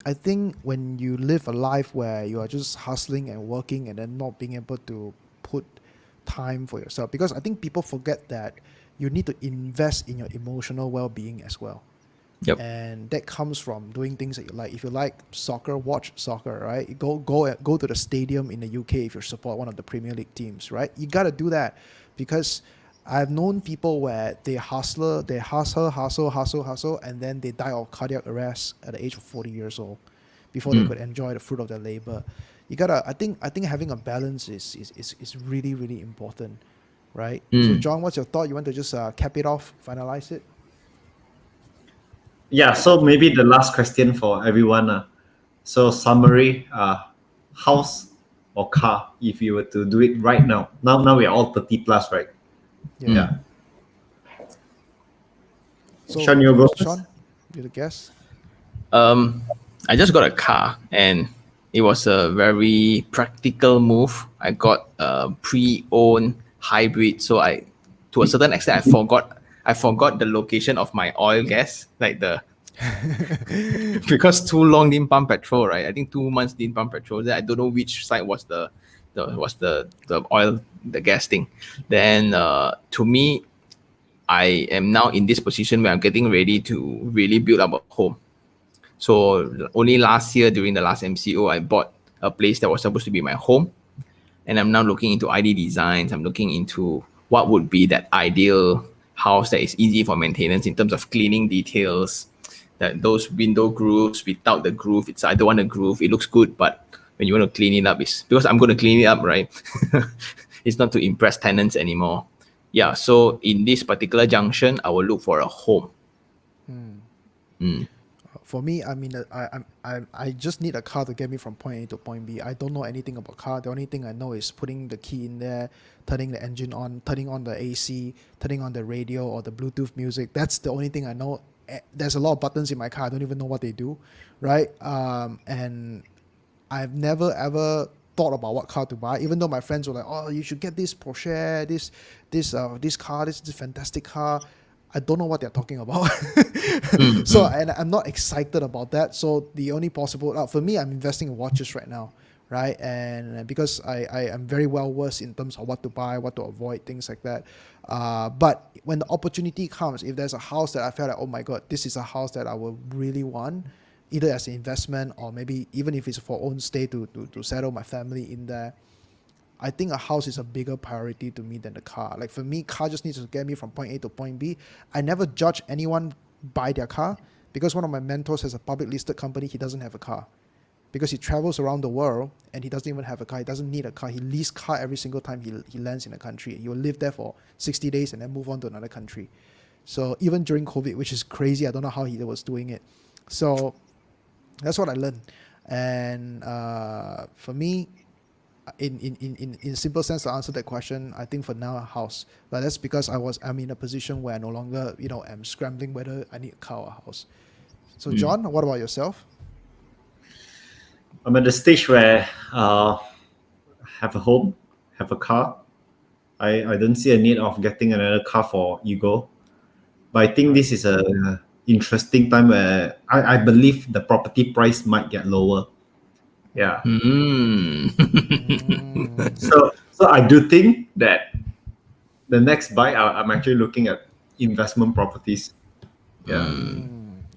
I think when you live a life where you are just hustling and working and then not being able to put time for yourself, because I think people forget that you need to invest in your emotional well-being as well. Yep. And that comes from doing things that you like. If you like soccer, watch soccer, right? You go to the stadium in the UK if you support one of the Premier League teams, right? You got to do that, because I've known people where they hustle, and then they die of cardiac arrest at the age of 40 years old before they could enjoy the fruit of their labor. You gotta, I think having a balance is really, really important, right? So John, what's your thought? You want to just cap it off, finalize it? Yeah, so maybe the last question for everyone. So summary, house or car if you were to do it right now. Now we are all 30 plus, right? Yeah. So Sean, you go first. Sean, you the guess? I just got a car and it was a very practical move. I got a pre-owned hybrid, so to a certain extent, I forgot the location of my oil gas, like because too long didn't pump petrol, right? I think 2 months didn't pump petrol. Then I don't know which side was the oil, the gas thing. Then to me, I am now in this position where I'm getting ready to really build up a home. So only last year during the last MCO, I bought a place that was supposed to be my home. And I'm now looking into ID designs. I'm looking into what would be that ideal house that is easy for maintenance in terms of cleaning details, that those window grooves without the groove. I don't want a groove. It looks good, but when you want to clean it up, it's because I'm going to clean it up, right? It's not to impress tenants anymore. Yeah, so in this particular junction, I will look for a home. For me, I mean, I just need a car to get me from point A to point B. I don't know anything about car. The only thing I know is putting the key in there, turning the engine on, turning on the AC, turning on the radio or the Bluetooth music. That's the only thing I know. There's a lot of buttons in my car. I don't even know what they do, right? And I've never ever thought about what car to buy, even though my friends were like, "Oh, you should get this Porsche, this car, this fantastic car." I don't know what they're talking about. So, and I'm not excited about that. So the only possible, for me, I'm investing in watches right now, right? And because I am very well versed in terms of what to buy, what to avoid, things like that. But when the opportunity comes, if there's a house that I feel like, oh my God, this is a house that I will really want, either as an investment or maybe even if it's for own stay to settle my family in there, I think a house is a bigger priority to me than the car. Like for me, car just needs to get me from point A to point B. I never judge anyone by their car, because one of my mentors has a public listed company. He doesn't have a car because he travels around the world and he doesn't even have a car. He doesn't need a car. He leases car every single time he lands in a country. He will live there for 60 days and then move on to another country. So even during COVID, which is crazy, I don't know how he was doing it. So that's what I learned. And for me, in simple sense, to answer that question, I think for now a house, but that's because I'm in a position where I no longer am scrambling whether I need a car or a house. So John, what about yourself? I'm at the stage where have a home, have a car. I don't see a need of getting another car for ego, but I think this is a interesting time where I believe the property price might get lower. Yeah. So I do think that the next buy, I'm actually looking at investment properties. Yeah.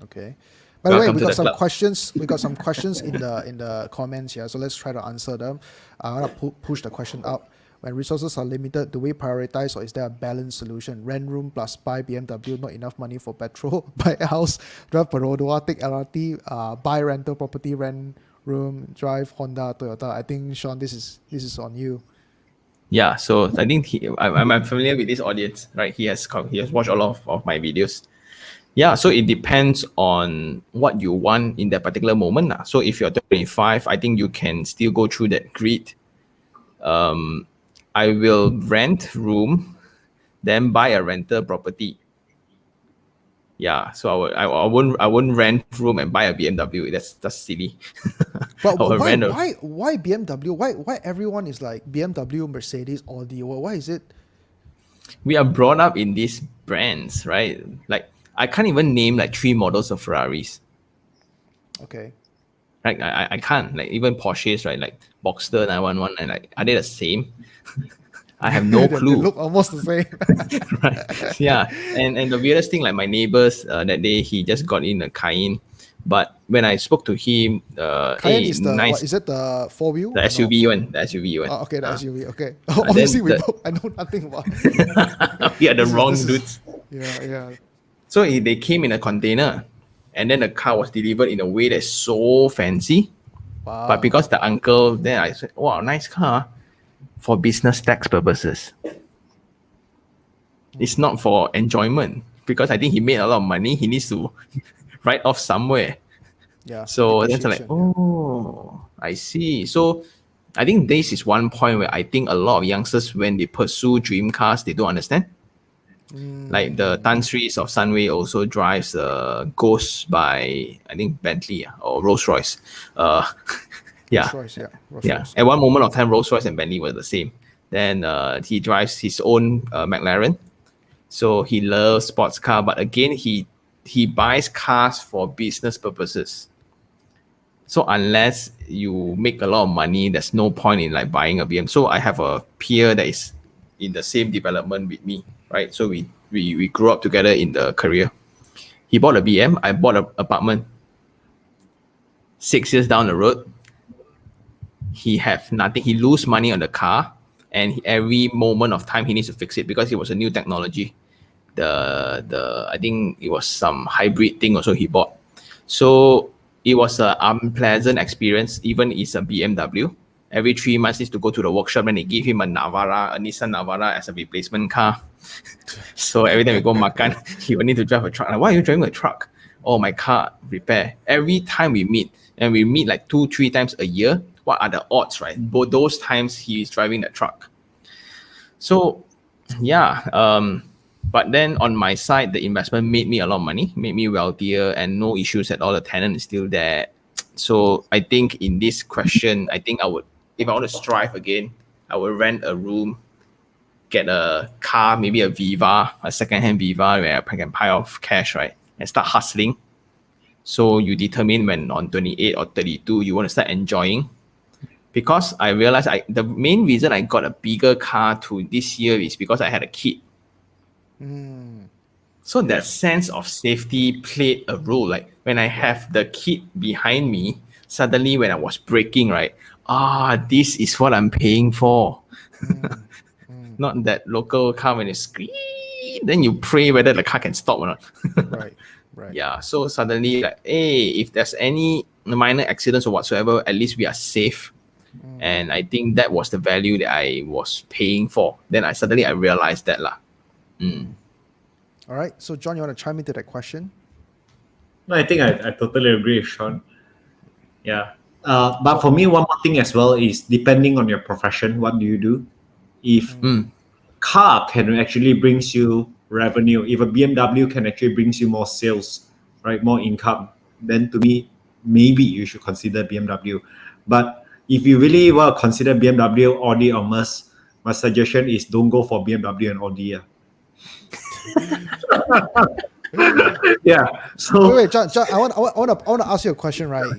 Okay. By the way, Welcome we to got the some club. questions. We got some questions in the comments here. So let's try to answer them. I want to push the question up. When resources are limited, do we prioritize, or is there a balanced solution? Rent room plus buy BMW, not enough money for petrol. Buy a house, drive Perodua, take LRT, buy rental property, rent room, drive Honda, Toyota. I think Sean, this is on you. Yeah, so I think I'm familiar with this audience, right? He has watched a lot of my videos. Yeah, so it depends on what you want in that particular moment. So if you're 25, I think you can still go through that grid. I will rent room, then buy a rental property. Yeah, so I won't rent room and buy a BMW. That's silly. But I will rent why BMW? Why everyone is like BMW, Mercedes, Audi? Why is it? We are brought up in these brands, right? Like I can't even name like 3 models of Ferraris. Okay. right? I can't. Like even Porsches, right? Like Boxster 911, and like are they the same? I have no They clue. look almost the same. Right? Yeah. And the weirdest thing, like my neighbors that day, he just got in a Cayenne, but when I spoke to him, Cayenne hey, is the what? nice, Is it the 4 wheel? the Or no? SUV one, the SUV one. Oh, okay, the SUV. Okay. Then Obviously, the, I know nothing about. we are the This wrong is dudes. yeah. So they came in a container, and then the car was delivered in a way that's so fancy. But Wow. because the uncle, then I said, wow, nice car for business tax purposes. It's not for enjoyment because I think he made a lot of money. He needs to write off somewhere. Yeah. So then it's like, Depreciation, yeah. oh, I see. So I think this is one point where I think a lot of youngsters, when they pursue dream cars, they don't understand. Like the Tan Sris of Sunway also drives Ghost by, I think, Bentley or Rolls Royce. Yeah. Rolls Royce, yeah. Rolls Yeah. Royce. At one moment of time, Rolls Royce and Bentley were the same. Then he drives his own McLaren. So he loves sports car, but again, he buys cars for business purposes. So unless you make a lot of money, there's no point in like buying a BM. So I have a peer that is in the same development with me, right? So we grew up together in the career. He bought a BM, I bought an apartment. 6 years down the road, he have nothing. He lose money on the car, and every moment of time he needs to fix it because it was a new technology. The I think it was some hybrid thing also he bought. So it was an unpleasant experience. Even it's a BMW. Every 3 months needs to go to the workshop, and they give him a Nissan Navara as a replacement car. So every time we go makan, he will need to drive a truck. Like, why are you driving a truck? Oh, my car repair. Every time we meet, and we meet like 2-3 times a year, what are the odds, right? Both those times he is driving the truck. So yeah, but then on my side, the investment made me a lot of money, made me wealthier, and no issues at all. The tenant is still there. So I think in this question, I think I would, if I want to strive again, I would rent a room, get a car, maybe a Viva, a second-hand Viva, where I can pile off cash, right, and start hustling. So you determine when on 28 or 32 you want to start enjoying. Because I realized the main reason I got a bigger car to this year is because I had a kid. So that sense of safety played a role. Like when I have the kid behind me, suddenly when I was braking, right, this is what I'm paying for. Not that local car when it scream, then you pray whether the car can stop or not. Right. Yeah. So suddenly, like, hey, if there's any minor accidents or whatsoever, at least we are safe. And I think that was the value that I was paying for. Then I realized that lah. All right. So John, you want to chime into that question? No, I think I totally agree with Sean. Yeah. But for me, one more thing as well is depending on your profession, what do you do? If car can actually brings you revenue, if a BMW can actually brings you more sales, right, more income, then to me, maybe you should consider BMW. But if you really want to consider BMW, Audi, or Merc, my suggestion is don't go for BMW and Audi. Yeah. So Wait, John, I want to ask you a question, right?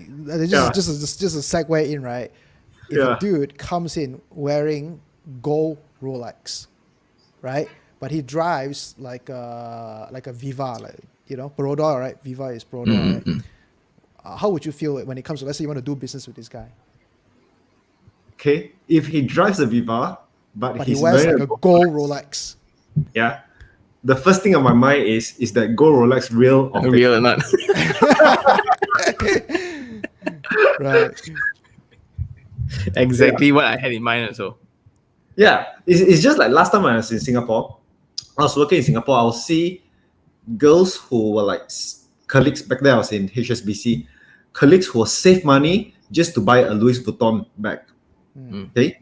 Just a segue in, right? If a dude comes in wearing gold Rolex, right, but he drives like a Viva, like, you know, Baroda, right? Viva is Baroda, right? How would you feel when it comes to, let's say you want to do business with this guy? Okay, if he drives a Viva, but he he's wears wearing like a gold Rolex. Yeah. The first thing on my mind is that gold Rolex real or fake? Real or not? Right. Exactly what I had in mind also. Yeah, it's just like last time I was in Singapore, I was working in Singapore, I'll see girls who were like colleagues, back then I was in HSBC, colleagues who will save money just to buy a Louis Vuitton bag. Okay?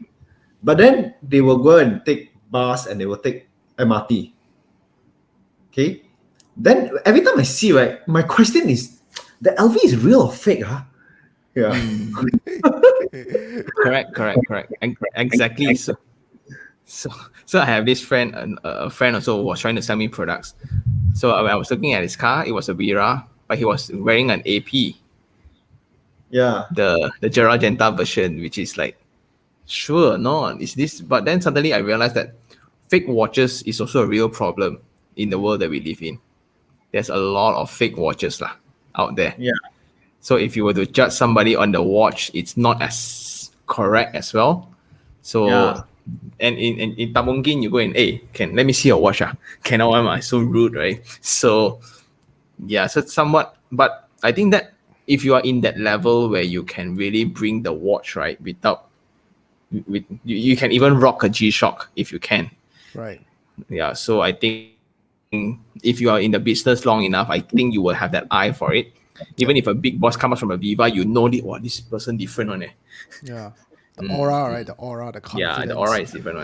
But then they will go and take bus and they will take MRT. Okay? Then every time I see, right, my question is, the LV is real or fake? Huh? Yeah. Correct. Exactly. So I have this friend, a friend also was trying to sell me products. So when I was looking at his car, it was a Vera, but he was wearing an AP. Yeah. the Gerard Genta version, which is like, sure, no, is this? But then suddenly I realized that fake watches is also a real problem in the world that we live in. There's a lot of fake watches lah out there. Yeah. So if you were to judge somebody on the watch, it's not as correct as well. So Yeah. and in Tabungin, you go and hey, let me see your watch. Cannot, why am I so rude, right? So yeah, so it's somewhat, but I think that if you are in that level where you can really bring the watch right without you can even rock a G-Shock if you can. Right. Yeah, so I think if you are in the business long enough, I think you will have that eye for it. Even if a big boss comes from Aviva, you know this person different on it. Yeah. The aura, right? The aura, the confidence. Yeah, the aura is different.